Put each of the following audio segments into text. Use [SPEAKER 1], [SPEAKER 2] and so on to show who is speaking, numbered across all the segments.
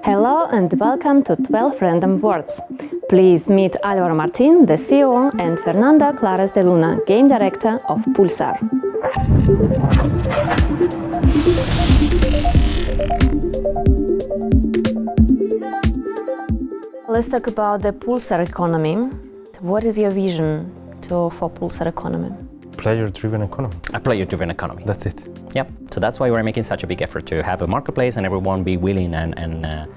[SPEAKER 1] Hello and welcome to 12 Random Words. Please meet Alvaro Martin, the CEO, and Fernanda Clares de Luna, Game Director of Pulsar. Let's talk about the Pulsar economy. What is your vision for Pulsar economy?
[SPEAKER 2] Player-driven economy.
[SPEAKER 3] A player-driven economy.
[SPEAKER 2] That's it.
[SPEAKER 3] Yep. So that's why we're making such a big effort to have a marketplace and everyone be willing and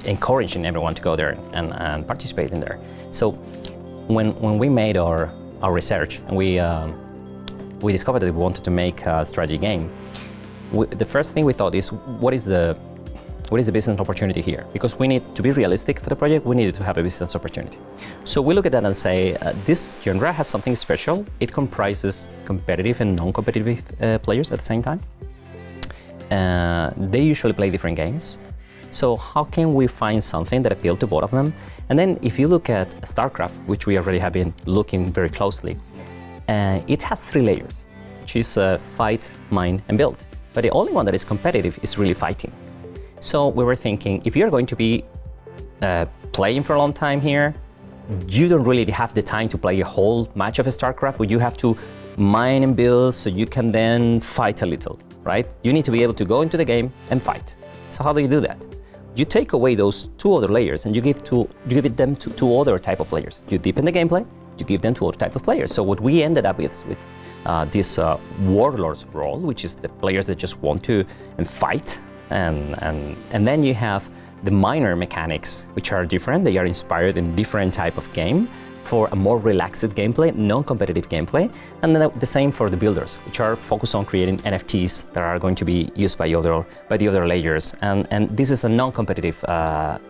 [SPEAKER 3] encouraging everyone to go there and participate in there. So when we made our research and we discovered that we wanted to make a strategy game, the first thing we thought is what is the business opportunity here? Because we need to be realistic for the project, we needed to have a business opportunity. So we look at that and say, this genre has something special. It comprises competitive and non-competitive players at the same time. They usually play different games. So how can we find something that appeals to both of them? And then if you look at StarCraft, which we already have been looking very closely, it has 3 layers, which is fight, mine, and build. But the only one that is competitive is really fighting. So we were thinking, if you're going to be playing for a long time here, you don't really have the time to play a whole match of StarCraft, where you have to mine and build so you can then fight a little, right? You need to be able to go into the game and fight. So how do you do that? You take away those 2 other layers and you give them to 2 other type of players. You deepen the gameplay, you give them to other type of players. So what we ended up with this Warlords role, which is the players that just want to fight. And then you have the minor mechanics, which are different. They are inspired in different type of game for a more relaxed gameplay, non-competitive gameplay. And then the same for the builders, which are focused on creating NFTs that are going to be used by the other layers. And this is a non-competitive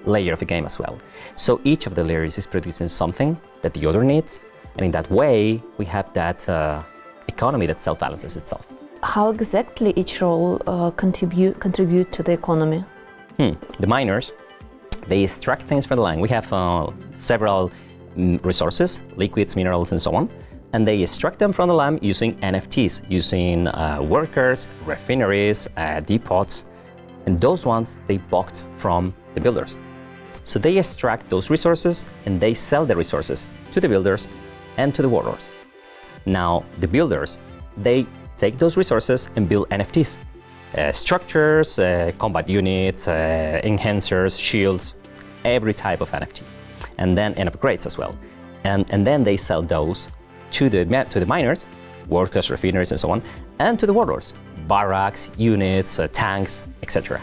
[SPEAKER 3] layer of the game as well. So each of the layers is producing something that the other needs. And in that way, we have that economy that self-balances itself.
[SPEAKER 1] How exactly each role contribute to the economy?
[SPEAKER 3] The miners, they extract things from the land. We have several resources, liquids, minerals, and so on, and they extract them from the land using NFTs, using workers, refineries, depots, and those ones they bought from the builders. So they extract those resources and they sell the resources to the builders and to the warlords. Now, the builders, they take those resources and build NFTs. Structures, combat units, enhancers, shields, every type of NFT. And upgrades as well. And then they sell those to the miners, workers, refineries, and so on, and to the warlords, barracks, units, tanks, etc.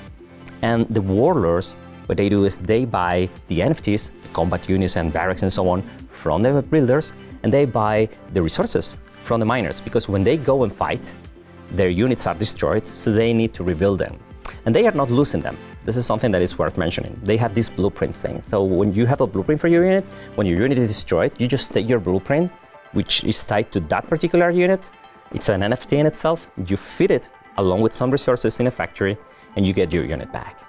[SPEAKER 3] And the warlords, what they do is they buy the NFTs, the combat units and barracks and so on, from the builders, and they buy the resources from the miners, because when they go and fight, their units are destroyed, so they need to rebuild them. And they are not losing them. This is something that is worth mentioning. They have these blueprints thing. So when you have a blueprint for your unit, when your unit is destroyed, you just take your blueprint, which is tied to that particular unit. It's an NFT in itself. You feed it along with some resources in a factory, and you get your unit back.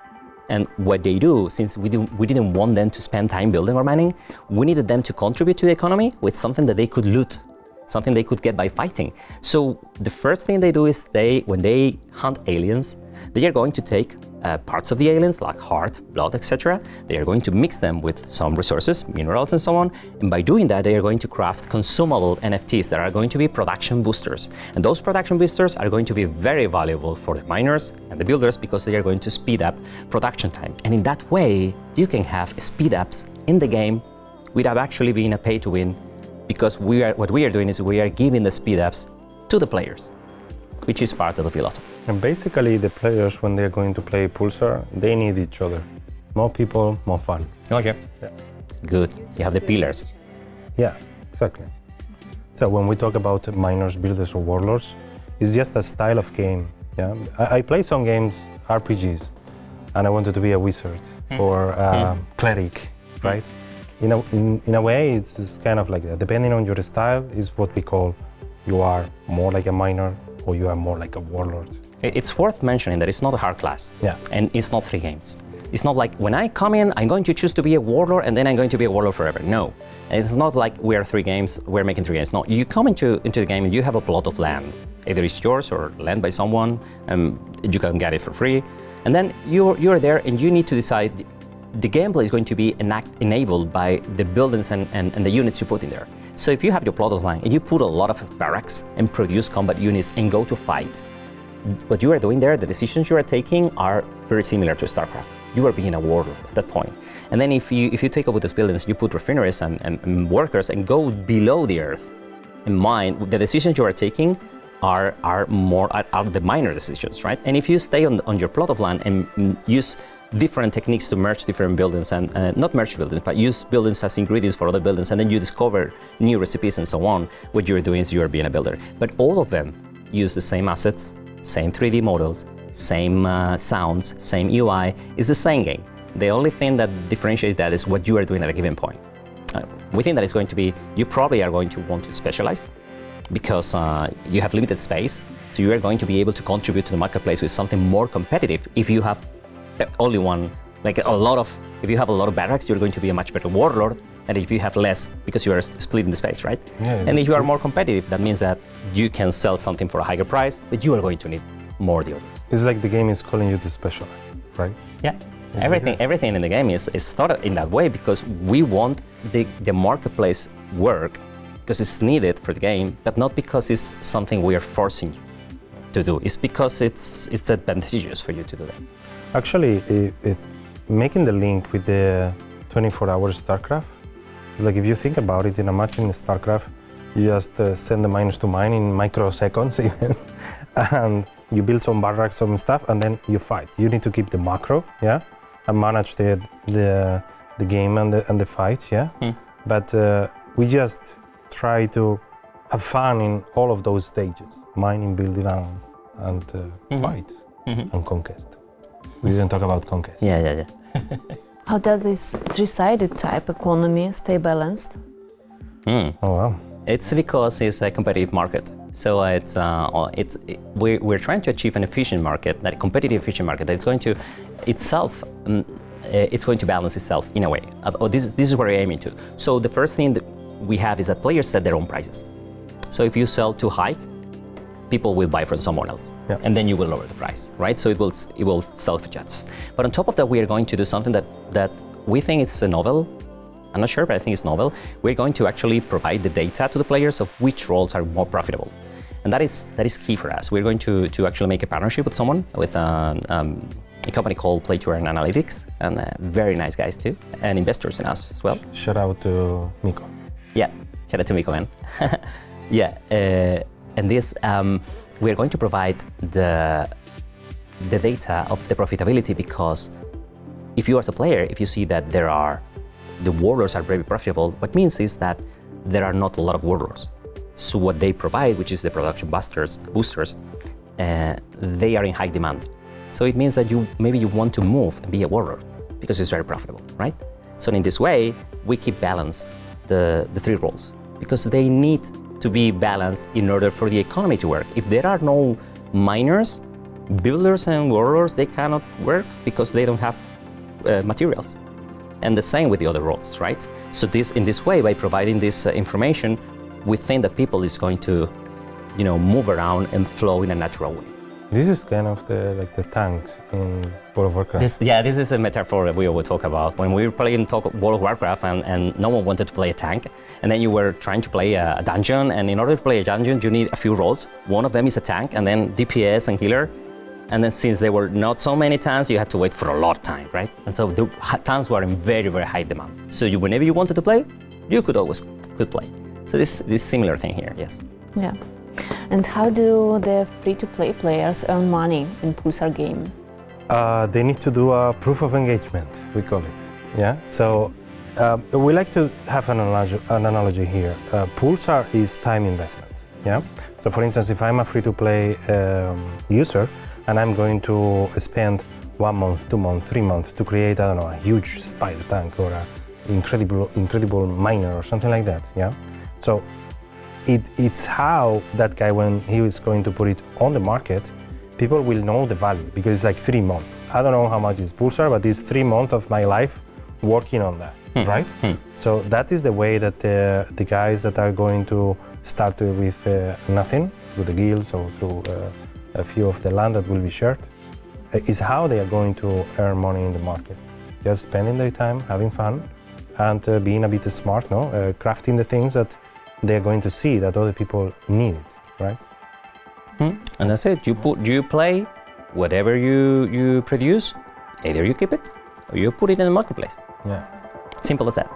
[SPEAKER 3] And what they do, since we didn't want them to spend time building or mining, we needed them to contribute to the economy with something that they could loot, something they could get by fighting. So the first thing they do is when they hunt aliens, they are going to take parts of the aliens like heart, blood, etc. They are going to mix them with some resources, minerals and so on. And by doing that, they are going to craft consumable NFTs that are going to be production boosters. And those production boosters are going to be very valuable for the miners and the builders because they are going to speed up production time. And in that way, you can have speed ups in the game without actually being a pay to win, because what we are doing is we are giving the speed ups to the players, which is part of the philosophy.
[SPEAKER 2] And basically the players, when they're going to play Pulsar, they need each other. More people, more fun.
[SPEAKER 3] Okay.
[SPEAKER 2] Yeah.
[SPEAKER 3] Good. You have the pillars.
[SPEAKER 2] Yeah, exactly. So when we talk about miners, builders, or warlords, it's just a style of game. Yeah, I play some games, RPGs, and I wanted to be a wizard or a cleric, right? In a way, it's kind of like that. Depending on your style, is what we call you are more like a miner or you are more like a warlord.
[SPEAKER 3] It's worth mentioning that it's not a hard class.
[SPEAKER 2] Yeah.
[SPEAKER 3] And it's not 3 games. It's not like when I come in, I'm going to choose to be a warlord and then I'm going to be a warlord forever. No. And it's not like we are 3 games, we're making 3 games. No, you come into the game and you have a plot of land. Either it's yours or land by someone, you can get it for free. And then you're there and you need to decide the gameplay is going to be enabled by the buildings and the units you put in there. So if you have your plot of land and you put a lot of barracks and produce combat units and go to fight, what you are doing there, the decisions you are taking are very similar to StarCraft. You are being a warlord at that point. And then if you take over those buildings, you put refineries and workers and go below the earth and mine, the decisions you are taking are the minor decisions, right? And if you stay on your plot of land and use different techniques to merge different buildings and not merge buildings, but use buildings as ingredients for other buildings, and then you discover new recipes and so on, what you're doing is you're being a builder. But all of them use the same assets, same 3D models, same sounds, same UI. It's the same game. The only thing that differentiates that is what you are doing at a given point. We think that it's going to be, you probably are going to want to specialize because you have limited space, so you are going to be able to contribute to the marketplace with something more competitive. If you have only one, if you have a lot of barracks, you're going to be a much better warlord, and if you have less, because you are splitting the space, right? Yeah, and if you are more competitive, that means that you can sell something for a higher price, but you are going to need more deals.
[SPEAKER 2] It's like the game is calling you to specialize, right?
[SPEAKER 3] Yeah, everything in the game is thought in that way because we want the marketplace work because it's needed for the game, but not because it's something we are forcing you to do. It's because it's advantageous for you to do that.
[SPEAKER 2] Actually, making the link with the 24-hour StarCraft, like if you think about it, in a match in StarCraft, you just send the miners to mine in microseconds even, and you build some barracks, some stuff, and then you fight. You need to keep the macro, yeah, and manage the game and the fight, yeah. But we just try to have fun in all of those stages: mining, building, and fight and conquest. We didn't talk about conquest.
[SPEAKER 3] Yeah.
[SPEAKER 1] How does this three-sided type economy stay balanced?
[SPEAKER 2] Oh wow!
[SPEAKER 3] It's because it's a competitive market. So we're trying to achieve an efficient market, that competitive efficient market that is going to itself, it's going to balance itself in a way. This is what we're aiming to. So the first thing that we have is that players set their own prices. So if you sell too high, people will buy from someone else, and then you will lower the price, right? So it will self-adjust. But on top of that, we are going to do something that we think is novel. I'm not sure, but I think it's novel. We're going to actually provide the data to the players of which roles are more profitable, and that is key for us. We're going to actually make a partnership with someone, with a company called Play to Earn Analytics, and very nice guys too, and investors in us as well.
[SPEAKER 2] Shout out to Miko.
[SPEAKER 3] Yeah, shout out to Miko, man. Yeah. And this, we are going to provide the data of the profitability, because if you as a player, if you see that the warlords are very profitable, what it means is that there are not a lot of warlords. So what they provide, which is the production boosters, they are in high demand. So it means that maybe you want to move and be a warlord because it's very profitable, right? So in this way, we keep balance the three roles because they need to be balanced in order for the economy to work. If there are no miners, builders and warlords, they cannot work because they don't have materials. And the same with the other roles, right? So in this way, by providing this information, we think that people is going to, move around and flow in a natural way.
[SPEAKER 2] This is kind of the tanks in World of Warcraft.
[SPEAKER 3] This is a metaphor that we will talk about. When we were playing World of Warcraft and no one wanted to play a tank, and then you were trying to play a dungeon, and in order to play a dungeon, you need a few roles. One of them is a tank, and then DPS and healer. And then since there were not so many tanks, you had to wait for a lot of time, right? And so the tanks were in very, very high demand. So whenever you wanted to play, you could play. So this similar thing here, yes.
[SPEAKER 1] Yeah. And how do the free-to-play players earn money in Pulsar game?
[SPEAKER 2] They need to do a proof of engagement, we call it. Yeah. So we like to have an analogy here. Pulsar is time investment. Yeah. So for instance, if I'm a free-to-play user, and I'm going to spend 1 month, 2 months, 3 months to create, I don't know, a huge spider tank or an incredible miner or something like that, yeah? So it's how that guy, when he is going to put it on the market, people will know the value because it's like 3 months. I don't know how much is Pulsar, but it's 3 months of my life working on that, right? So that is the way that the guys that are going to start with nothing, through the guilds or through a few of the land that will be shared, is how they are going to earn money in the market. Just spending their time having fun and being a bit smart, no? Crafting the things that they are going to see that other people need, right?
[SPEAKER 3] And that's it. You play whatever you produce. Either you keep it or you put it in the marketplace.
[SPEAKER 2] Yeah.
[SPEAKER 3] Simple as that.